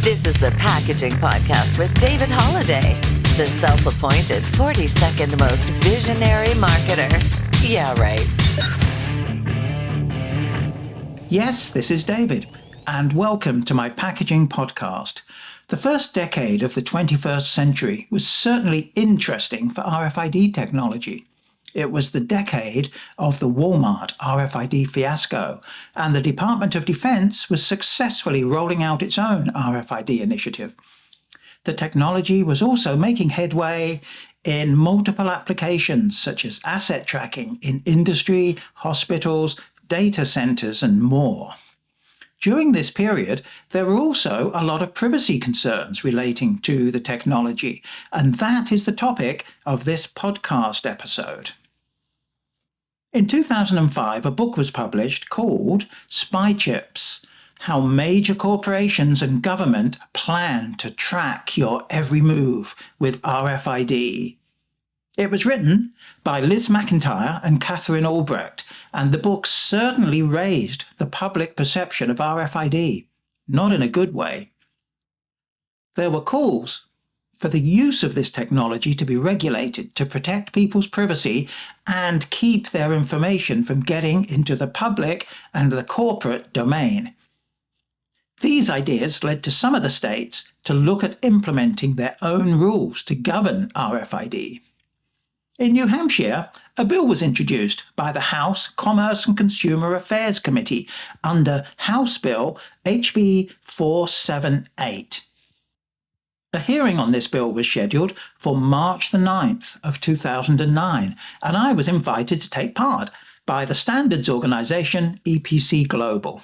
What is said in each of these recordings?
This is the Packaging Podcast with David Holliday, the self-appointed 42nd most visionary marketer. Yeah, right. Yes, this is David, and welcome to my Packaging Podcast. The first decade of the 21st century was certainly interesting for RFID technology. It was the decade of the Walmart RFID fiasco, and the Department of Defense was successfully rolling out its own RFID initiative. The technology was also making headway in multiple applications such as asset tracking in industry, hospitals, data centers, and more. During this period, there were also a lot of privacy concerns relating to the technology, and that is the topic of this podcast episode. In 2005, a book was published called Spy Chips: How Major Corporations and Government Plan to Track Your Every Move with RFID. It was written by Liz McIntyre and Catherine Albrecht, and the book certainly raised the public perception of RFID, not in a good way. There were calls for the use of this technology to be regulated to protect people's privacy and keep their information from getting into the public and the corporate domain. These ideas led to some of the states to look at implementing their own rules to govern RFID. In New Hampshire, a bill was introduced by the House Commerce and Consumer Affairs Committee under House Bill HB 478. A hearing on this bill was scheduled for March the 9th of 2009, and I was invited to take part by the standards organisation EPC Global.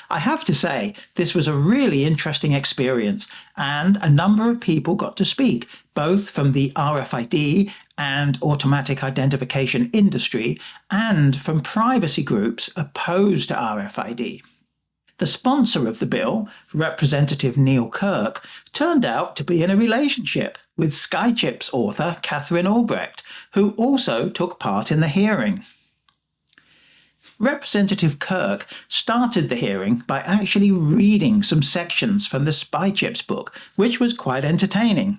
I have to say, this was a really interesting experience, and a number of people got to speak, both from the RFID and automatic identification industry, and from privacy groups opposed to RFID. The sponsor of the bill, Representative Neil Kirk, turned out to be in a relationship with SkyChips author Catherine Albrecht, who also took part in the hearing. Representative Kirk started the hearing by actually reading some sections from the SpyChips book, which was quite entertaining.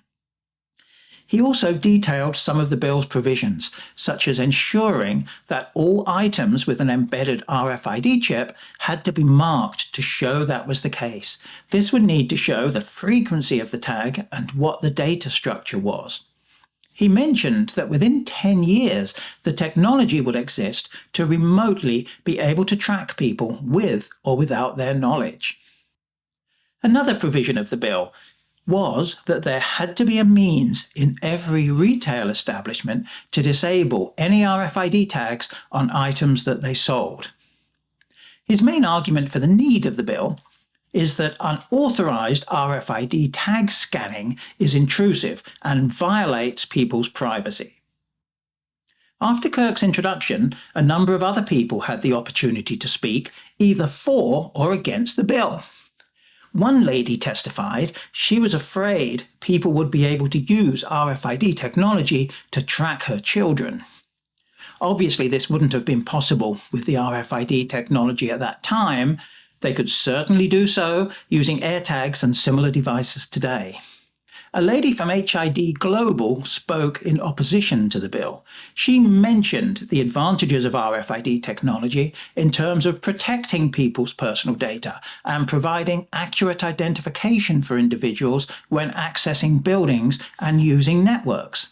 He also detailed some of the bill's provisions, such as ensuring that all items with an embedded RFID chip had to be marked to show that was the case. This would need to show the frequency of the tag and what the data structure was. He mentioned that within 10 years, the technology would exist to remotely be able to track people with or without their knowledge. Another provision of the bill was that there had to be a means in every retail establishment to disable any RFID tags on items that they sold. His main argument for the need of the bill is that unauthorized RFID tag scanning is intrusive and violates people's privacy. After Kirk's introduction, a number of other people had the opportunity to speak either for or against the bill. One lady testified she was afraid people would be able to use RFID technology to track her children. Obviously, this wouldn't have been possible with the RFID technology at that time. They could certainly do so using AirTags and similar devices today. A lady from HID Global spoke in opposition to the bill. She mentioned the advantages of RFID technology in terms of protecting people's personal data and providing accurate identification for individuals when accessing buildings and using networks.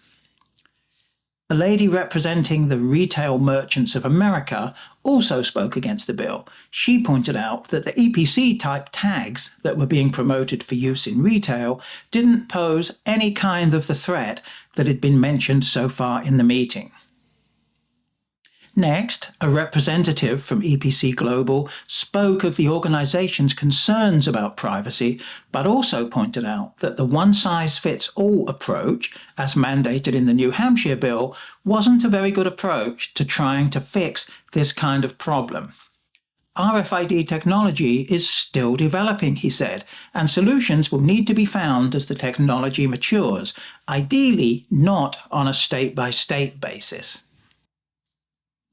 A lady representing the Retail Merchants of America also spoke against the bill. She pointed out that the EPC-type tags that were being promoted for use in retail didn't pose any kind of the threat that had been mentioned so far in the meeting. Next, a representative from EPC Global spoke of the organization's concerns about privacy, but also pointed out that the one-size-fits-all approach, as mandated in the New Hampshire bill, wasn't a very good approach to trying to fix this kind of problem. RFID technology is still developing, he said, and solutions will need to be found as the technology matures, ideally not on a state-by-state basis.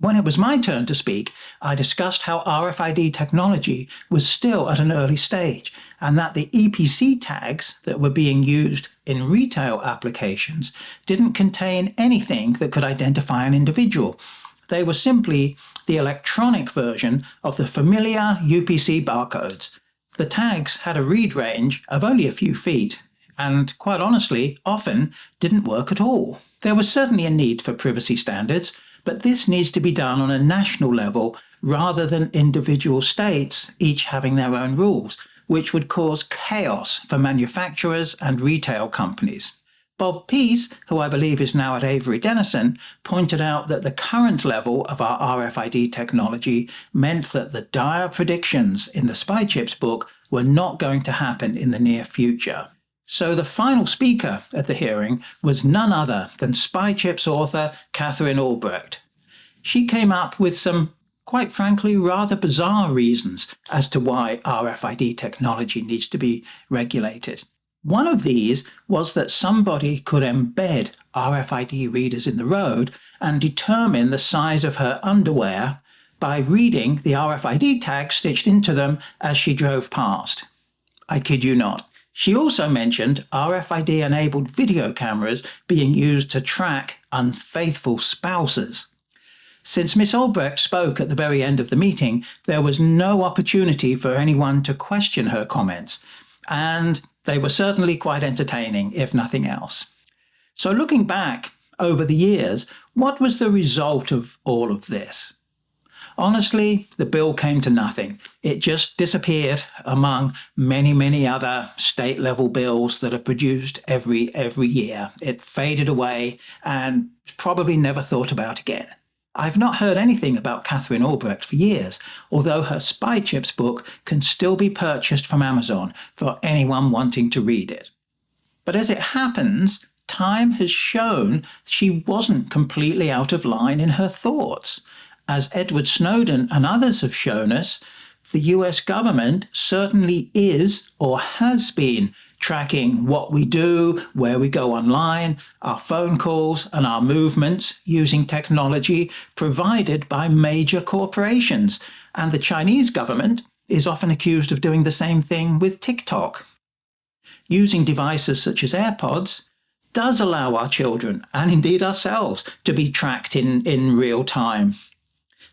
When it was my turn to speak, I discussed how RFID technology was still at an early stage and that the EPC tags that were being used in retail applications didn't contain anything that could identify an individual. They were simply the electronic version of the familiar UPC barcodes. The tags had a read range of only a few feet and, quite honestly, often didn't work at all. There was certainly a need for privacy standards, but this needs to be done on a national level rather than individual states each having their own rules, which would cause chaos for manufacturers and retail companies. Bob Peace, who I believe is now at Avery Dennison, pointed out that the current level of our RFID technology meant that the dire predictions in the Spy Chips book were not going to happen in the near future. So the final speaker at the hearing was none other than Spy Chips author Catherine Albrecht. She came up with some, quite frankly, rather bizarre reasons as to why RFID technology needs to be regulated. One of these was that somebody could embed RFID readers in the road and determine the size of her underwear by reading the RFID tag stitched into them as she drove past. I kid you not. She also mentioned RFID-enabled video cameras being used to track unfaithful spouses. Since Miss Albrecht spoke at the very end of the meeting, there was no opportunity for anyone to question her comments, and they were certainly quite entertaining, if nothing else. So looking back over the years, what was the result of all of this? Honestly, the bill came to nothing. It just disappeared among many other state-level bills that are produced every year. It faded away and probably never thought about again. I've not heard anything about Catherine Albrecht for years, although her Spy Chips book can still be purchased from Amazon for anyone wanting to read it. But as it happens, time has shown she wasn't completely out of line in her thoughts. As Edward Snowden and others have shown us, the US government certainly is or has been tracking what we do, where we go online, our phone calls and our movements using technology provided by major corporations. And the Chinese government is often accused of doing the same thing with TikTok. Using devices such as AirPods does allow our children, and indeed ourselves, to be tracked in real time.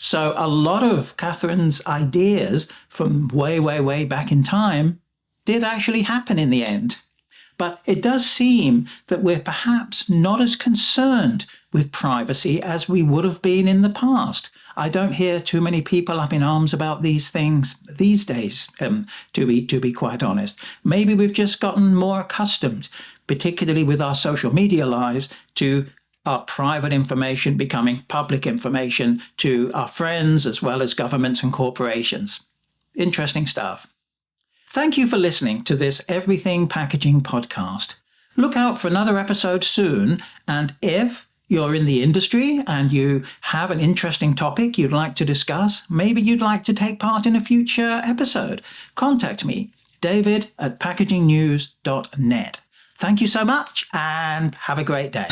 So a lot of Catherine's ideas from way back in time did actually happen in the end. But it does seem that we're perhaps not as concerned with privacy as we would have been in the past. I don't hear too many people up in arms about these things these days, to be quite honest. Maybe we've just gotten more accustomed, particularly with our social media lives, to our private information becoming public information to our friends as well as governments and corporations. Interesting stuff. Thank you for listening to this Everything Packaging podcast. Look out for another episode soon, and if you're in the industry and you have an interesting topic you'd like to discuss, maybe you'd like to take part in a future episode, contact me, david@packagingnews.net. Thank you so much and have a great day.